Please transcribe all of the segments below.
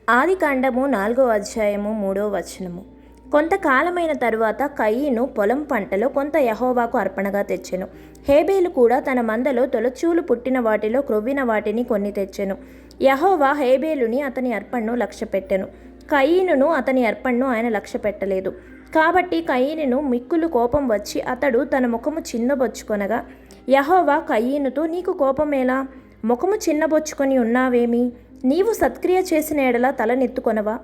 ఆదికాండము 4వ అధ్యాయము 3వ వచనము. కొంతకాలమైన తరువాత కయీను పొలం పంటలో కొంత యెహోవాకు అర్పణగా తెచ్చెను. హేబేలు కూడా తన మందలో తొలచూలు పుట్టిన వాటిలో క్రొవ్విన వాటిని కొన్ని తెచ్చెను. యెహోవా హేబేలుని అతని అర్పణను లక్ష్యపెట్టెను, కయీనును అతని అర్పణను ఆయన లక్ష్యపెట్టలేదు. కాబట్టి కయీనును మిక్కులు కోపం వచ్చి అతడు తన ముఖము చిన్నబొచ్చుకొనగా, యెహోవా కయీనుతో, నీకు కోపమేలా? ముఖము చిన్నబొచ్చుకొని ఉన్నావేమి? నీవు సత్క్రియ చేసిన ఎడల తలనెత్తుకొనవా?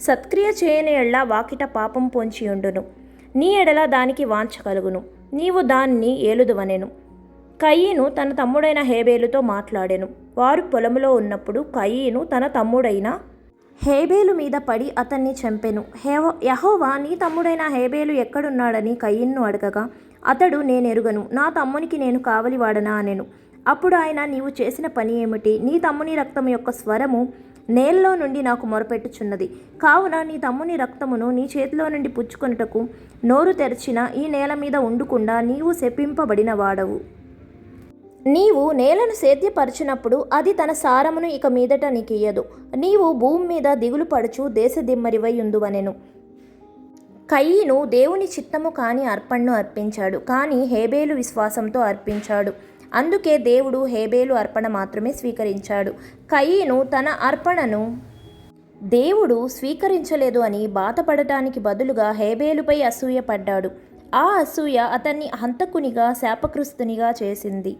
సత్క్రియ చేయని ఎడల వాకిట పాపం పొంచియుండును, నీ ఎడల దానికి వాంఛ కలుగును, నీవు దాన్ని ఏలుదువనెను. కయీను తన తమ్ముడైన హేబేలుతో మాట్లాడెను. వారు పొలములో ఉన్నప్పుడు కయీను తన తమ్ముడైన హేబేలు మీద పడి అతన్ని చంపెను. యెహోవా, నీ తమ్ముడైన హేబేలు ఎక్కడున్నాడని కయీనును అడగగా, అతడు, నేనెరుగను, నా తమ్మునికి నేను కావలివాడనా అనెను. అప్పుడు ఆయన, నీవు చేసిన పని ఏమిటి? నీ తమ్ముని రక్తము యొక్క స్వరము నేలలో నుండి నాకు మొరపెట్టుచున్నది. కావున నీ తమ్ముని రక్తమును నీ చేతిలో నుండి పుచ్చుకొనుటకు నోరు తెరచిన ఈ నేల మీద ఉండుకుండా నీవు శపింపబడిన వాడవు. నీవు నేలను సేద్యపరచినప్పుడు అది తన సారమును ఇక మీదట నీకియ్యదు. నీవు భూమి మీద దిగులు పడుచు దేశదిమ్మరివై ఉందువనెను. కయీను దేవుని చిత్తము కాని అర్పణను అర్పించాడు, కానీ హేబేలు విశ్వాసంతో అర్పించాడు. అందుకే దేవుడు హేబేలు అర్పణ మాత్రమే స్వీకరించాడు. కయీను తన అర్పణను దేవుడు స్వీకరించలేదు అని బాధపడటానికి బదులుగా హేబేలుపై అసూయ పడ్డాడు. ఆ అసూయ అతన్ని హంతకునిగా, శాపగ్రస్తునిగా చేసింది.